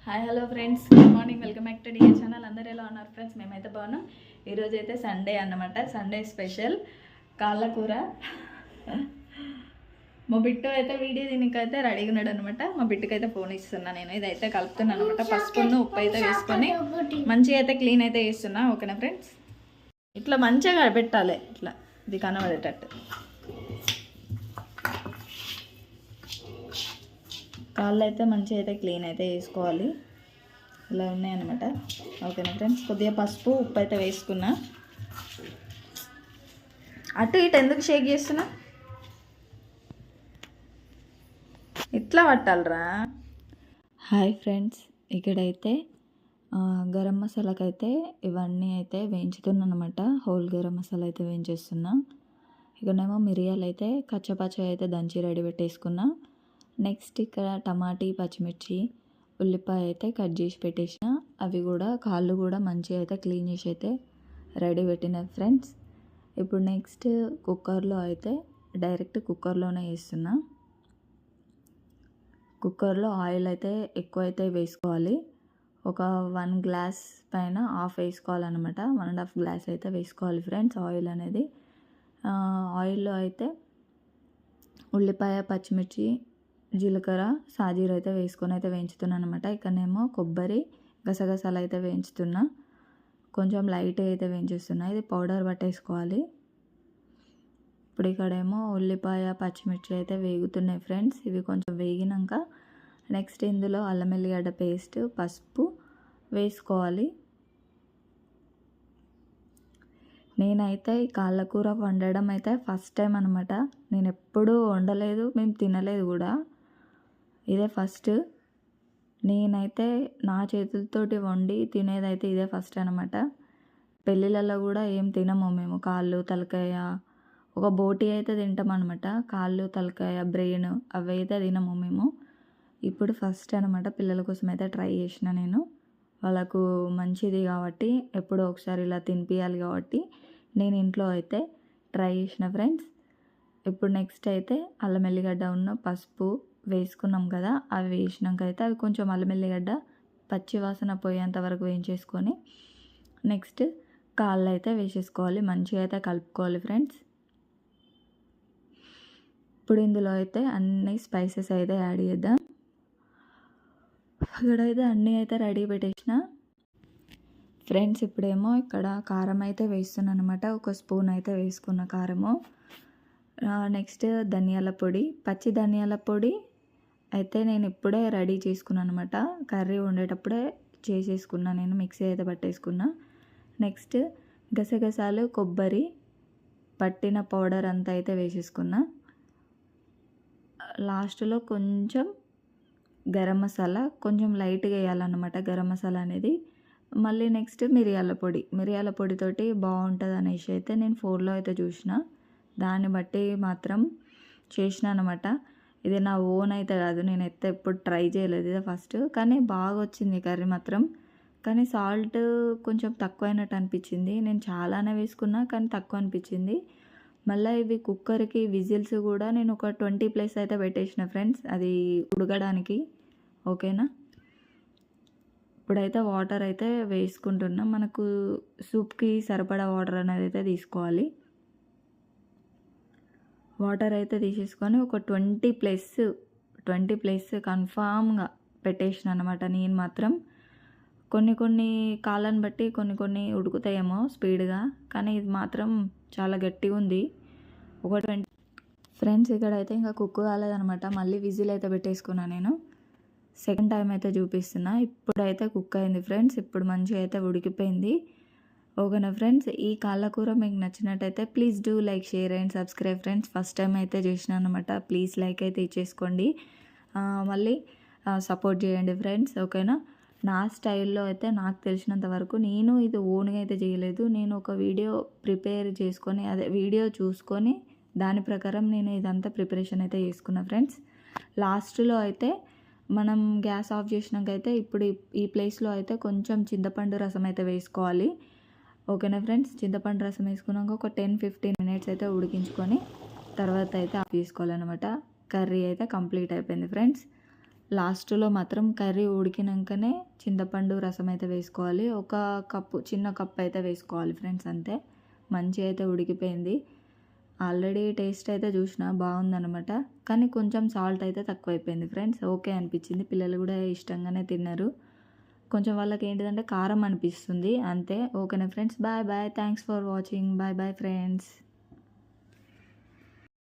Hi hello friends, good morning. Welcome back to dear channel. అందరూ ఎలా ఉన్నారు friends? మేమైతే బాగున్నాం. ఈరోజు అయితే సండే అన్నమాట. సండే స్పెషల్ కాళ్ళ కూర. మా బిట్టు అయితే వీడియో దీనికైతే రెడీగా ఉన్నాడు అనమాట. మా బిట్టుకు అయితే ఫోన్ ఇస్తున్నా. నేను ఇదైతే కలుపుతున్నాను అనమాట. పసుపును ఉప్పు అయితే వేసుకొని మంచిగా అయితే క్లీన్ అయితే చేస్తున్నా. ఓకేనా ఫ్రెండ్స్? ఇట్లా మంచిగా పెట్టాలి, ఇట్లా ఇది కనబడేటట్టు. కాళ్ళు అయితే మంచిగా అయితే క్లీన్ అయితే వేసుకోవాలి. ఇలా ఉన్నాయన్నమాట. ఓకేనా ఫ్రెండ్స్? కొద్దిగా పసుపు ఉప్పు అయితే వేసుకున్నా. అటు ఇటు ఎందుకు షేక్ చేస్తున్నా? ఇట్లా పట్టాలరా. హాయ్ ఫ్రెండ్స్, ఇక్కడైతే గరం మసాలాకైతే ఇవన్నీ అయితే వేయించుతున్నా అనమాట. హోల్ గరం మసాలా అయితే వేయించేస్తున్నా. ఇక్కడనేమో మిరియాలు అయితే కచ్చపచ్చ అయితే దంచి రెడీ పెట్టేసుకున్నా. నెక్స్ట్ ఇక్కడ టమాటీ పచ్చిమిర్చి ఉల్లిపాయ అయితే కట్ చేసి పెట్టేసిన. అవి కూడా కాళ్ళు కూడా మంచిగా అయితే క్లీన్ చేసి అయితే రెడీ పెట్టిన ఫ్రెండ్స్. ఇప్పుడు నెక్స్ట్ కుక్కర్లో అయితే డైరెక్ట్ కుక్కర్లోనే వేస్తున్నా. కుక్కర్లో ఆయిల్ అయితే ఎక్కువ అయితే వేసుకోవాలి. ఒక 1 గ్లాస్ పైన హాఫ్ వేసుకోవాలన్నమాట. 1.5 గ్లాస్ అయితే వేసుకోవాలి ఫ్రెండ్స్ ఆయిల్ అనేది. ఆయిల్లో అయితే ఉల్లిపాయ పచ్చిమిర్చి జీలకర్ర సాజీర అయితే వేసుకొని అయితే వేయించుతున్నాను అనమాట. ఇక్కడనేమో కొబ్బరి గసగసాలు అయితే వేయించుతున్నా. కొంచెం లైట్ అయితే వేయించేస్తున్నా. ఇది పౌడర్ పట్టేసుకోవాలి. ఇప్పుడు ఇక్కడేమో ఉల్లిపాయ పచ్చిమిర్చి అయితే వేగుతున్నాయి ఫ్రెండ్స్. ఇవి కొంచెం వేగినాక నెక్స్ట్ ఇందులో అల్లం వెల్లిగడ్డ పేస్ట్ పసుపు వేసుకోవాలి. నేనైతే ఈ కాళ్ళ కూర వండడం అయితే ఫస్ట్ టైం అనమాట. నేను ఎప్పుడూ వండలేదు, మేము తినలేదు కూడా. ఇదే ఫస్ట్. నేనైతే నా చేతులతోటి వండి తినేదైతే ఇదే ఫస్ట్ అనమాట. పెళ్ళిళ్ళలో కూడా ఏం తినము మేము. కాళ్ళు తలకాయ ఒక బోటి అయితే తింటాం అనమాట. కాళ్ళు తలకాయ బ్రెయిన్ అవి అయితే తినము మేము. ఇప్పుడు ఫస్ట్ అనమాట. పిల్లల కోసం అయితే ట్రై చేసిన నేను. వాళ్ళకు మంచిది కాబట్టి ఎప్పుడో ఒకసారి ఇలా తినిపించాలి కాబట్టి నేను ఇంట్లో అయితే ట్రై చేసిన ఫ్రెండ్స్. ఇప్పుడు నెక్స్ట్ అయితే అల్లం వెల్లిగడ్డ ఉన్న పసుపు వేసుకున్నాం కదా, అవి వేసినాక అయితే అవి కొంచెం అల్లం వెల్లిగడ్డ పచ్చి వాసన పోయేంత వరకు వేయించేసుకొని నెక్స్ట్ కాళ్ళు అయితే వేసేసుకోవాలి. మంచిగా అయితే కలుపుకోవాలి ఫ్రెండ్స్. ఇప్పుడు ఇందులో అయితే అన్ని స్పైసెస్ అయితే యాడ్ చేద్దాం. ఇక్కడైతే అన్నీ అయితే రెడీ పెట్టేసిన ఫ్రెండ్స్. ఇప్పుడేమో ఇక్కడ కారం అయితే వేస్తున్నాను అనమాట. ఒక స్పూన్ అయితే వేసుకున్న కారము. నెక్స్ట్ ధనియాల పొడి, పచ్చి ధనియాల పొడి అయితే నేను ఇప్పుడే రెడీ చేసుకున్నాను అనమాట. కర్రీ వండేటప్పుడే చేసేసుకున్నా నేను. మిక్సీ అయితే పట్టేసుకున్నా. నెక్స్ట్ గసగసాలు కొబ్బరి పట్టిన పౌడర్ అంతా అయితే వేసేసుకున్నా. లాస్ట్లో కొంచెం గరం మసాలా కొంచెం లైట్గా వేయాలన్నమాట గరం మసాలా అనేది. మళ్ళీ నెక్స్ట్ మిరియాల పొడితోటి బాగుంటుంది అనేసి అయితే నేను ఫోన్లో అయితే చూసిన. దాన్ని బట్టి మాత్రం చేసిన అనమాట. ఇది నా ఓన్ అయితే కాదు, నేను అయితే ఎప్పుడు ట్రై చేయలేదు, ఇదే ఫస్ట్. కానీ బాగా వచ్చింది కర్రీ మాత్రం. కానీ సాల్ట్ కొంచెం తక్కువైనట్టు అనిపించింది. నేను చాలానే వేసుకున్నా కానీ తక్కువ అనిపించింది. మళ్ళీ ఇవి కుక్కర్కి విజిల్స్ కూడా నేను ఒక 20+ అయితే పెట్టేసిన ఫ్రెండ్స్, అది ఉడకడానికి. ఓకేనా? ఇప్పుడైతే వాటర్ అయితే వేసుకుంటున్నాం. మనకు సూప్కి సరిపడా వాటర్ అనేది అయితే తీసుకోవాలి. వాటర్ అయితే తీసేసుకొని ఒక 20+ కన్ఫామ్గా పెట్టేసిన అనమాట. నేను మాత్రం కొన్ని కాలాన్ని బట్టి కొన్ని ఉడుకుతాయేమో స్పీడ్గా, కానీ ఇది మాత్రం చాలా గట్టిగా ఉంది. ఒక 20 ఫ్రెండ్స్. ఇక్కడైతే ఇంకా కుక్ కాలేదనమాట. మళ్ళీ విజిల్ అయితే పెట్టేసుకున్నా నేను. సెకండ్ టైం అయితే చూపిస్తున్నా. ఇప్పుడైతే కుక్ అయింది ఫ్రెండ్స్. ఇప్పుడు మంచిగా అయితే ఉడికిపోయింది. ఓకేనా ఫ్రెండ్స్? ఈ కాళ్ళ కూర మీకు నచ్చినట్టయితే please do like share and subscribe friends. First time అయితే చేసినా అనమాట. ప్లీజ్ లైక్ అయితే ఇచ్చేసుకోండి. మళ్ళీ సపోర్ట్ చేయండి ఫ్రెండ్స్. ఓకేనా? నా స్టైల్లో అయితే నాకు తెలిసినంత వరకు నేను ఇది ఓన్గా అయితే చేయలేదు. నేను ఒక వీడియో ప్రిపేర్ చేసుకొని అదే వీడియో చూసుకొని దాని ప్రకారం నేను ఇదంతా ప్రిపరేషన్ అయితే చేసుకున్నా ఫ్రెండ్స్. లాస్ట్లో అయితే మనం గ్యాస్ ఆఫ్ చేసినాకైతే ఇప్పుడు ఈ ప్లేస్లో అయితే కొంచెం చింతపండు రసం అయితే వేసుకోవాలి. ఓకేనా ఫ్రెండ్స్? చింతపండు రసం వేసుకున్నాక ఒక 10-15 మినిట్స్ అయితే ఉడికించుకొని తర్వాత అయితే ఆఫ్ చేసుకోవాలన్నమాట. కర్రీ అయితే కంప్లీట్ అయిపోయింది ఫ్రెండ్స్. లాస్ట్లో మాత్రం కర్రీ ఉడికినాకనే చింతపండు రసం అయితే వేసుకోవాలి. ఒక కప్పు, చిన్న కప్ అయితే వేసుకోవాలి ఫ్రెండ్స్, అంతే. మంచిగా అయితే ఉడికిపోయింది. ఆల్రెడీ టేస్ట్ అయితే చూసిన బాగుందనమాట. కానీ కొంచెం సాల్ట్ అయితే తక్కువైపోయింది ఫ్రెండ్స్. ఓకే అనిపించింది. పిల్లలు కూడా ఇష్టంగానే తిన్నారు. కొంచెం వాళ్ళకి ఏంటిదంటే కారం అనిపిస్తుంది అంతే. ఓకేనా friends, bye bye. Thanks for watching. Bye bye friends.